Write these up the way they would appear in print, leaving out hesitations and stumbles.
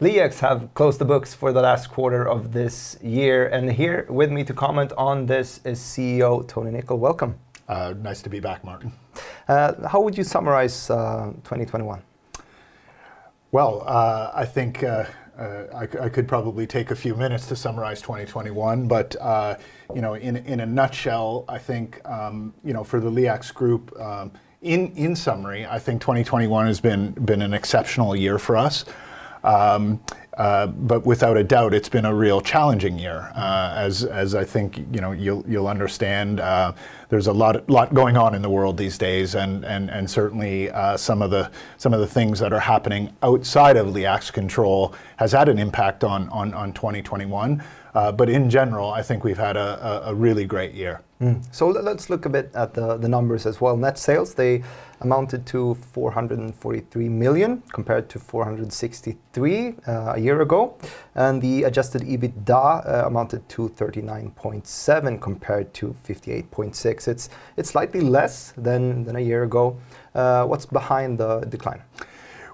LEAX have closed the books for the last quarter of this year, and here with me to comment on this is CEO Tony Nicol. Welcome. Nice to be back, Martin. How would you summarize 2021? Well, I think I could probably take a few minutes to summarize 2021, but in a nutshell, I think for the LEAX group, in summary, I think 2021 has been an exceptional year for us. But without a doubt, it's been a real challenging year. As I think you'll understand, there's a lot going on in the world these days, and certainly some of the things that are happening outside of LEAX control has had an impact on 2021. But in general, I think we've had a really great year. So let's look a bit at the numbers as well. Net sales, they amounted to 443 million compared to 463 a year ago. And the adjusted EBITDA amounted to 39.7 compared to 58.6. It's slightly less than a year ago. What's behind the decline?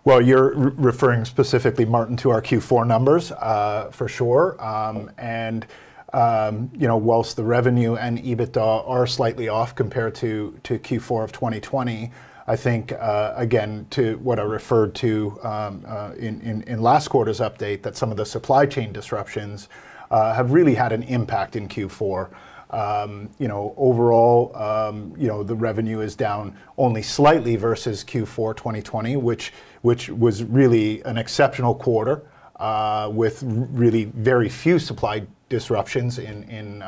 Well, you're referring specifically, Martin, to our Q4 numbers, for sure. Whilst the revenue and EBITDA are slightly off compared to Q4 of 2020, I think, again, to what I referred to in last quarter's update, that some of the supply chain disruptions have really had an impact in Q4. Overall, the revenue is down only slightly versus Q4 2020, which was really an exceptional quarter with really very few supply disruptions in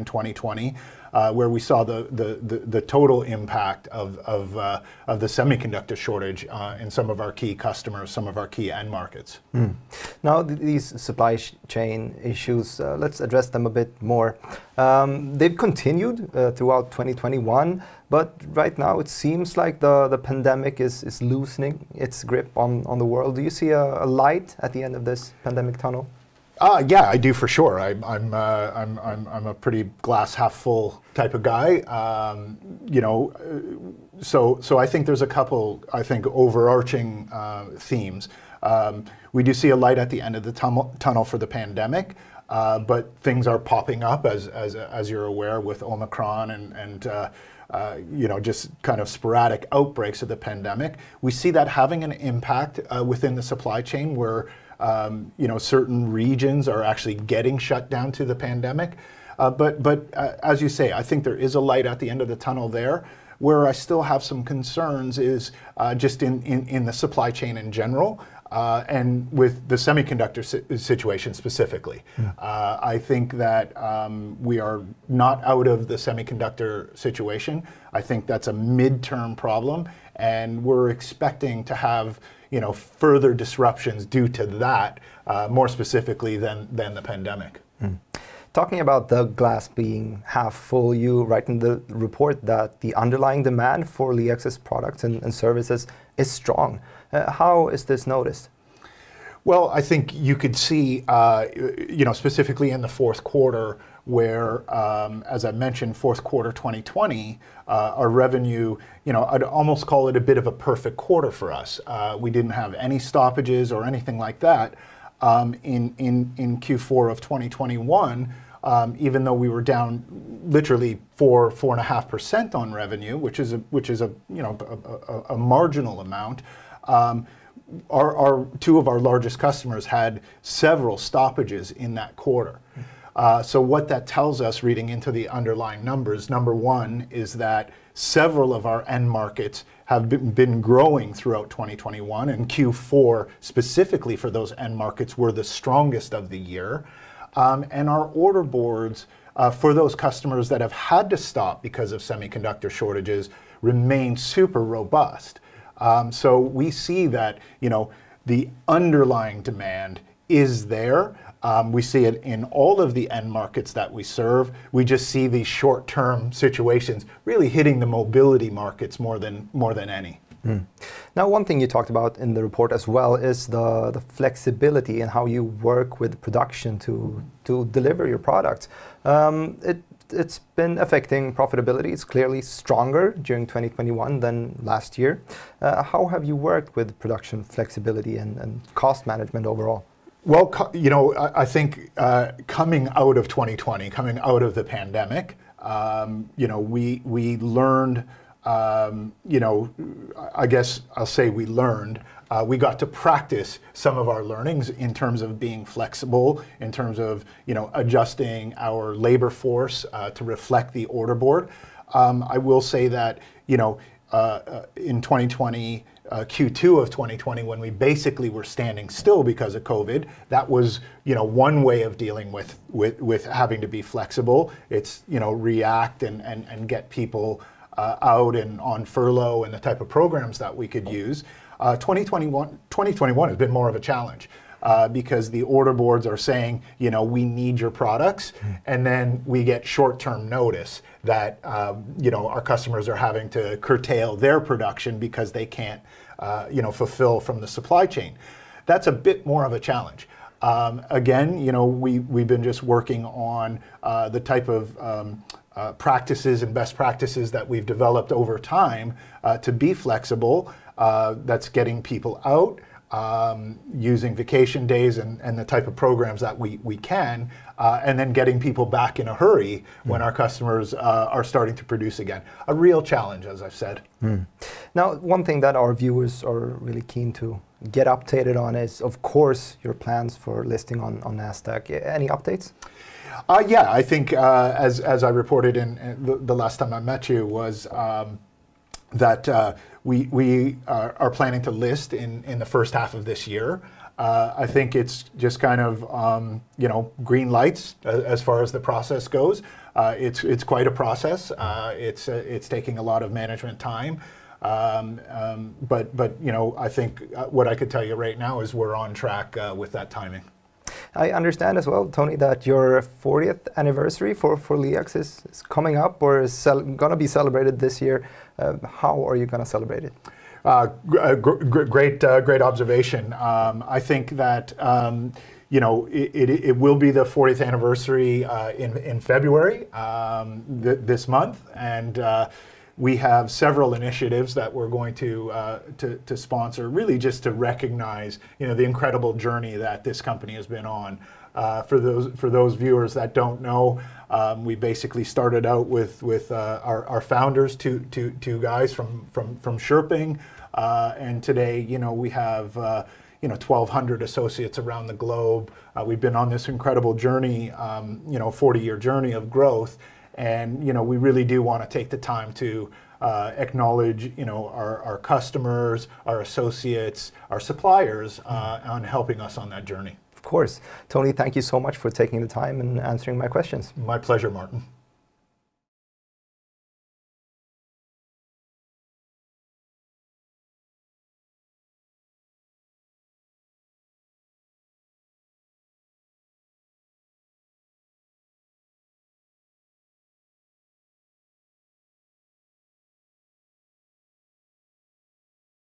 2020, where we saw the total impact of the semiconductor shortage in some of our key customers, some of our key end markets. Now these supply chain issues, let's address them a bit more. They've continued throughout 2021, but right now it seems like the pandemic is loosening its grip on the world. Do you see a light at the end of this pandemic tunnel? Yeah, I do for sure. I'm a pretty glass half full type of guy. So I think there's a couple, overarching themes. We do see a light at the end of the tunnel for the pandemic, but things are popping up as you're aware with Omicron and just kind of sporadic outbreaks of the pandemic. We see that having an impact within the supply chain where certain regions are actually getting shut down to the pandemic. But as you say, I think there is a light at the end of the tunnel there. Where I still have some concerns is just in the supply chain in general and with the semiconductor situation specifically. I think that we are not out of the semiconductor situation. I think that's a midterm problem, and we're expecting to have further disruptions due to that, more specifically than the pandemic. Talking about the glass being half full, you write in the report that the underlying demand for LEAX's products and services is strong. How is this noticed? Well, I think you could see, specifically in the fourth quarter, where, as I mentioned, fourth quarter 2020, our revenue, I'd almost call it a bit of a perfect quarter for us. We didn't have any stoppages or anything like that. In Q4 of 2021, even though we were down literally 4.5% on revenue, which is a marginal amount. Our two of our largest customers had several stoppages in that quarter. So what that tells us, reading into the underlying numbers, number one is that several of our end markets have been growing throughout 2021, and Q4 specifically for those end markets were the strongest of the year. And our order boards for those customers that have had to stop because of semiconductor shortages remain super robust. So we see that the underlying demand is there. We see it in all of the end markets that we serve. We just see these short-term situations really hitting the mobility markets more than any. Now, one thing you talked about in the report as well is the flexibility and how you work with production to deliver your products. It it's been affecting profitability. It's clearly stronger during 2021 than last year. How have you worked with production flexibility and cost management overall? Well, I think coming out of 2020, coming out of the pandemic, we learned, I guess I'll say we learned, we got to practice some of our learnings in terms of being flexible, in terms of, adjusting our labor force to reflect the order board. I will say that, in 2020, Q2 of 2020, when we basically were standing still because of COVID, that was, one way of dealing with having to be flexible. It's, react and get people out and on furlough and the type of programs that we could use. 2021 has been more of a challenge because the order boards are saying, we need your products, and then we get short-term notice that, our customers are having to curtail their production because they can't, fulfill from the supply chain. That's a bit more of a challenge. Again, we've been just working on the type of practices and best practices that we've developed over time to be flexible. That's getting people out, using vacation days and the type of programs that we can, and then getting people back in a hurry when our customers are starting to produce again. A real challenge, as I've said. Now, one thing that our viewers are really keen to get updated on is, of course, your plans for listing on NASDAQ. Any updates? Yeah, I think as I reported in the last time I met you was that we are planning to list in the first half of this year. I think it's just kind of green lights as far as the process goes. It's quite a process. It's taking a lot of management time. But I think what I could tell you right now is we're on track with that timing. I understand as well, Tony, that your 40th anniversary for LEAX is coming up, or is going to be celebrated this year. How are you going to celebrate it? Great observation. I think that it will be the 40th anniversary in February this month, and we have several initiatives that we're going to sponsor, really just to recognize the incredible journey that this company has been on. For those viewers that don't know, we basically started out with our founders, two guys from Sherping, and today we have 1,200 associates around the globe. We've been on this incredible journey, 40-year journey of growth. And we really do want to take the time to acknowledge our customers, our associates, our suppliers on helping us on that journey. Of course. Tony, thank you so much for taking the time and answering my questions. My pleasure, Martin.